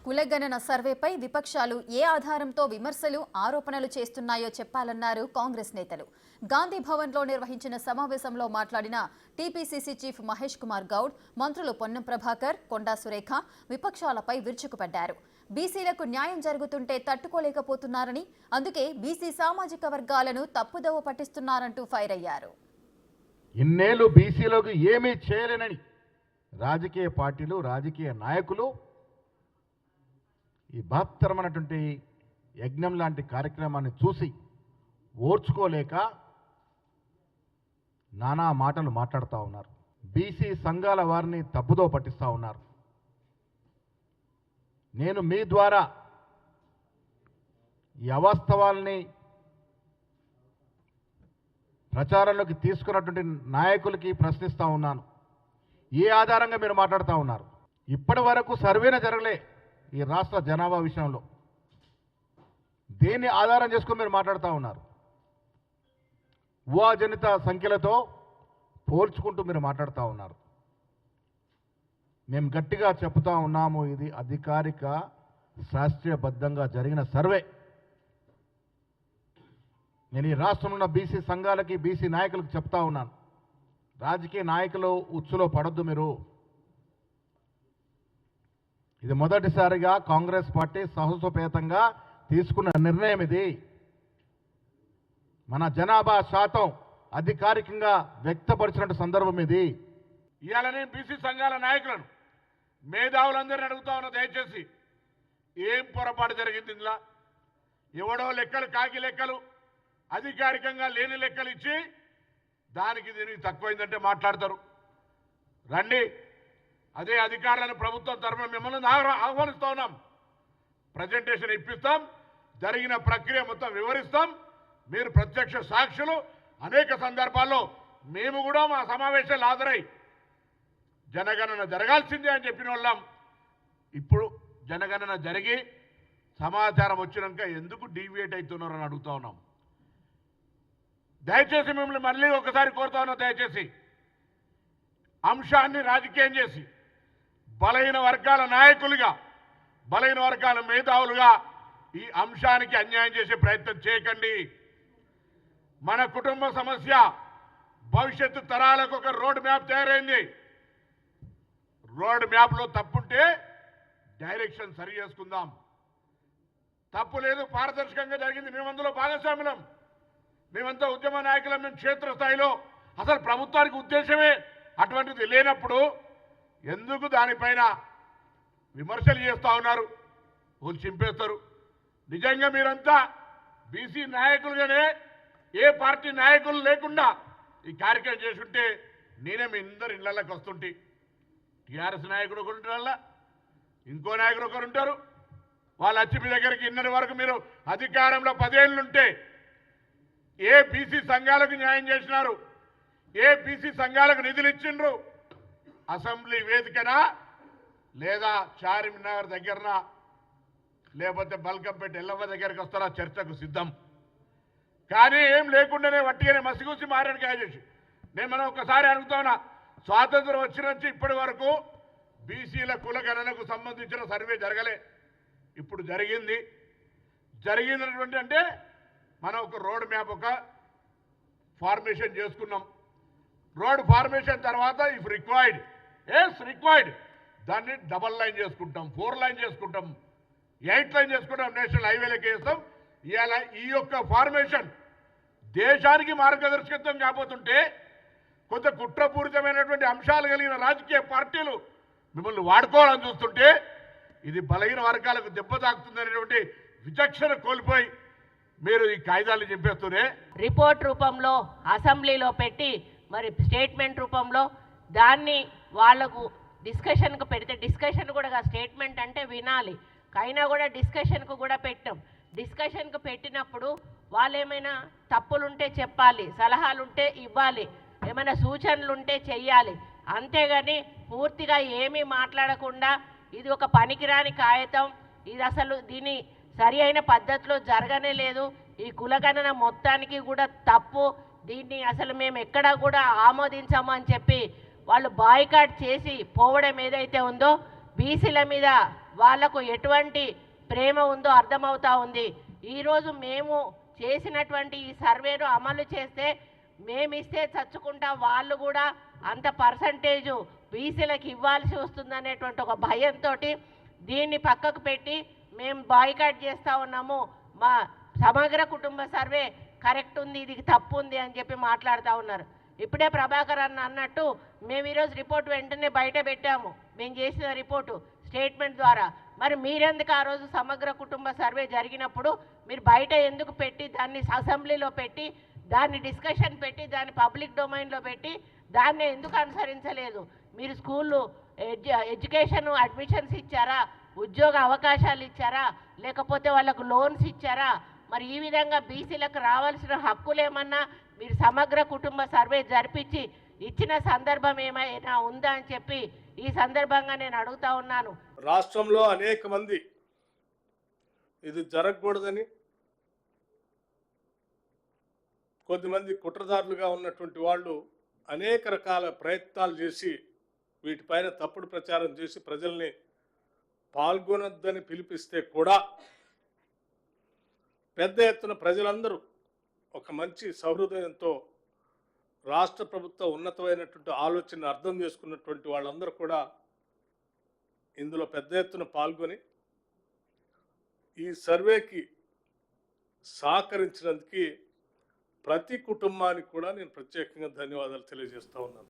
కులగణన సర్వేపై విపక్షాలు ఏ ఆధారంతో విమర్శలు ఆరోపణలు చేస్తున్నాయో చెప్పాలన్నారు కాంగ్రెస్ నేతలు. గాంధీ భవన్లో నిర్వహించిన సమావేశంలో మాట్లాడిన టీపీసీసీ చీఫ్ మహేష్ కుమార్ గౌడ్, మంత్రులు పొన్నం ప్రభాకర్, కొండా సురేఖ విపక్షాలపై విరుచుకుపడ్డారు. బీసీలకు న్యాయం జరుగుతుంటే తట్టుకోలేకపోతున్నారని, అందుకే బీసీ సామాజిక వర్గాలను తప్పుదోవ పట్టిస్తున్నారంటూ ఫైర్ అయ్యారు. ఇన్నేళ్లు బీసీలకు ఏమీ చేయలేనని రాజకీయ పార్టీలు, రాజకీయ నాయకులు ఈ బహత్తరమైనటువంటి యజ్ఞం లాంటి కార్యక్రమాన్ని చూసి ఓర్చుకోలేక నానా మాటలు మాట్లాడుతూ ఉన్నారు. బీసీ సంఘాల వారిని తప్పుదో పట్టిస్తూ ఉన్నారు. నేను మీ ద్వారా ఈ అవాస్తవాల్ని ప్రచారంలోకి తీసుకున్నటువంటి నాయకులకి ప్రశ్నిస్తూ ఉన్నాను. ఏ ఆధారంగా మీరు మాట్లాడుతూ ఉన్నారు? ఇప్పటి వరకు సర్వేనే జరగలే ఈ రాష్ట్ర జనాభా విషయంలో. దేన్ని ఆధారం చేసుకుని మీరు మాట్లాడుతూ ఉన్నారు? ఊహాజనిత సంఖ్యలతో పోల్చుకుంటూ మీరు మాట్లాడుతూ ఉన్నారు. మేము గట్టిగా చెప్తా ఉన్నాము, ఇది అధికారిక శాస్త్రీయబద్ధంగా జరిగిన సర్వే. నేను ఈ రాష్ట్రంలో ఉన్న బీసీ సంఘాలకి, బీసీ నాయకులకు చెప్తా ఉన్నాను, రాజకీయ నాయకులు ఉచ్చులో పడొద్దు మీరు. ఇది మొదటిసారిగా కాంగ్రెస్ పార్టీ సాహసోపేతంగా తీసుకున్న నిర్ణయం. ఇది మన జనాభా శాతం అధికారికంగా వ్యక్తపరిచినట్టు సందర్భం ఇది. ఇవాళ నేను బీసీ సంఘాల నాయకులను, మేధావులందరినీ అడుగుతా ఉన్నా, దయచేసి ఏం పొరపాటు జరిగింది ఇందులో? ఎవడో లెక్కలు, కాకి లెక్కలు, అధికారికంగా లేని లెక్కలు ఇచ్చి దానికి దీనికి తక్కువైందంటే మాట్లాడతారు. రండి, అదే అధికారులను ప్రభుత్వం తరఫున మిమ్మల్ని ఆహ్వానిస్తూ ఉన్నాం. ప్రజెంటేషన్ ఇప్పిస్తాం, జరిగిన ప్రక్రియ మొత్తం వివరిస్తాం. మీరు ప్రత్యక్ష సాక్షులు. అనేక సందర్భాల్లో మేము కూడా మా సమావేశాలు హాజరై జనగణన జరగాల్సిందే అని చెప్పిన వాళ్ళం. ఇప్పుడు జనగణన జరిగి సమాచారం వచ్చినాక ఎందుకు డీవియేట్ అవుతున్నారని అడుగుతా ఉన్నాం. దయచేసి మిమ్మల్ని మళ్ళీ ఒకసారి కోరుతా ఉన్నా, దయచేసి అంశాన్ని రాజకీయం చేసి బలహీన వర్గాల నాయకులుగా, బలహీన వర్గాల మేధావులుగా ఈ అంశానికి అన్యాయం చేసే ప్రయత్నం చేయకండి. మన కుటుంబ సమస్య, భవిష్యత్తు తరాలకు ఒక రోడ్ మ్యాప్ తయారైంది. రోడ్ మ్యాప్లో తప్పుంటే డైరెక్షన్ సరి చేసుకుందాం. తప్పు లేదు, పారదర్శకంగా జరిగింది. మేమందులో భాగస్వాములం, మేమంతా ఉద్యమ నాయకులం. మేము క్షేత్రస్థాయిలో అసలు ప్రభుత్వానికి ఉద్దేశమే అటువంటిది లేనప్పుడు ఎందుకు దానిపైన విమర్శలు చేస్తూ ఉన్నారు? వాళ్ళు చింపేస్తారు. నిజంగా మీరంతా బీసీ నాయకులుగానే, ఏ పార్టీ నాయకులు లేకుండా ఈ కార్యక్రమం చేసుంటే నేనే మీ అందరు ఇళ్లకి వస్తుంటే. టీఆర్ఎస్ నాయకుడు ఒకరు ఉంటారు, ఇంకో నాయకుడు ఒకరు ఉంటారు. వాళ్ళు వచ్చి మీ దగ్గరికి ఇన్నటి వరకు మీరు అధికారంలో 10 ఏళ్ళుంటే ఏ బీసీ సంఘాలకు న్యాయం చేసినారు? ఏ బీసీ సంఘాలకు నిధులు ఇచ్చిండ్రు? అసెంబ్లీ వేదికనా, లేదా చార్మినార్ దగ్గరనా, లేకపోతే బల్కంపేట ఎల్లమ్మ దగ్గరికి వస్తారా? చర్చకు సిద్ధం. కానీ ఏం లేకుండానే వట్టిగానే మసిగూసి మారేడుకాయ చేసి మనం ఒకసారి అడుగుతున్నా, స్వాతంత్రం వచ్చిన నుంచి ఇప్పటి వరకు బీసీల కులగణనకు సంబంధించిన సర్వే జరగలే. ఇప్పుడు జరిగినటువంటి అంటే మనం ఒక రోడ్ మ్యాప్, ఒక ఫార్మేషన్ చేసుకున్నాం. రోడ్ ఫార్మేషన్ తర్వాత ఇఫ్ రిక్వైర్డ్, దాన్ని డబల్ లైన్ చేసుకుంటాం, 4 లైన్ చేసుకుంటాం, 8 లైన్ చేసుకుంటాం, నేషనల్ హైవేలకి వేస్తాం. ఇవాళ ఈ యొక్క ఫార్మేషన్ దేశానికి మార్గదర్శకత్వం కాబోతుంటే కొంత కుట్రపూరితమైనటువంటి అంశాలు కలిగిన రాజకీయ పార్టీలు మిమ్మల్ని వాడుకోవాలని చూస్తుంటే ఇది బలహీన వర్గాలకు దెబ్బ తాకుతుందనేటువంటి విచక్షణ కోల్పోయి మీరు ఈ కాయిదాలు చెప్పేస్తూనే రిపోర్ట్ రూపంలో అసెంబ్లీలో పెట్టి, మరి స్టేట్మెంట్ రూపంలో దాన్ని వాళ్లకు డిస్కషన్కు పెడితే, డిస్కషన్ కూడా స్టేట్మెంట్ అంటే వినాలి, అయినా కూడా డిస్కషన్కు కూడా పెట్టాం. డిస్కషన్కు పెట్టినప్పుడు వాళ్ళు ఏమైనా తప్పులుంటే చెప్పాలి, సలహాలుంటే ఇవ్వాలి, ఏమైనా సూచనలుంటే చెయ్యాలి. అంతేగాని పూర్తిగా ఏమీ మాట్లాడకుండా ఇది ఒక పనికిరాని కాగితం, ఇది అసలు దీని సరి అయిన పద్ధతిలో జరగనే లేదు, ఈ కులగణన మొత్తానికి కూడా తప్పు, దీన్ని అసలు మేము ఎక్కడా కూడా ఆమోదించము అని చెప్పి వాళ్ళు బాయ్కాట్ చేసి పోవడం ఏదైతే ఉందో, బీసీల మీద వాళ్లకు ఎటువంటి ప్రేమ ఉందో అర్థమవుతా ఉంది. ఈరోజు మేము చేసినటువంటి ఈ సర్వేను అమలు చేస్తే మేమిస్తే చచ్చుకుంటా వాళ్ళు కూడా అంత పర్సంటేజు బీసీలకు ఇవ్వాల్సి వస్తుందనేటువంటి ఒక భయంతో దీన్ని పక్కకు పెట్టి మేము బాయ్కాట్ చేస్తూ ఉన్నాము. మా సమగ్ర కుటుంబ సర్వే కరెక్ట్ ఉంది, ఇది తప్పు ఉంది అని చెప్పి మాట్లాడుతూ ఉన్నారు. ఇప్పుడే ప్రభాకర్ అన్నట్టు మేము ఈరోజు రిపోర్ట్ వెంటనే బయట పెట్టాము, మేము చేసిన రిపోర్టు స్టేట్మెంట్ ద్వారా. మరి మీరెందుకు ఆ రోజు సమగ్ర కుటుంబ సర్వే జరిగినప్పుడు మీరు బయట ఎందుకు పెట్టి దాన్ని అసెంబ్లీలో పెట్టి దాన్ని డిస్కషన్ పెట్టి దాన్ని పబ్లిక్ డొమైన్లో పెట్టి దాన్ని ఎందుకు అనుసరించలేదు? మీరు స్కూళ్ళు ఎడ్యుకేషన్ అడ్మిషన్స్ ఇచ్చారా, ఉద్యోగ అవకాశాలు ఇచ్చారా, లేకపోతే వాళ్ళకు లోన్స్ ఇచ్చారా? మరి ఈ విధంగా బీసీలకు రావాల్సిన హక్కులేమన్నా మీరు సమగ్ర కుటుంబ సర్వే జరిపించి ఇచ్చిన సందర్భం ఏమైనా ఉందా అని చెప్పి ఈ సందర్భంగా నేను అడుగుతా ఉన్నాను. రాష్ట్రంలో అనేక మంది ఇది జరగకూడదని కొద్దిమంది కుట్రదారులుగా ఉన్నటువంటి వాళ్ళు అనేక రకాల ప్రయత్నాలు చేసి వీటిపైన తప్పుడు ప్రచారం చేసి ప్రజల్ని పాల్గొనొద్దని పిలిపిస్తే కూడా పెద్ద ఎత్తున ప్రజలందరూ ఒక మంచి సహృదయంతో రాష్ట్ర ప్రభుత్వ ఉన్నతమైనటువంటి ఆలోచన అర్థం చేసుకున్నటువంటి వాళ్ళందరూ కూడా ఇందులో పెద్ద ఎత్తున పాల్గొని ఈ సర్వేకి సహకరించినందుకు ప్రతి కుటుంబానికి కూడా నేను ప్రత్యేకంగా ధన్యవాదాలు తెలియజేస్తా ఉన్నాను.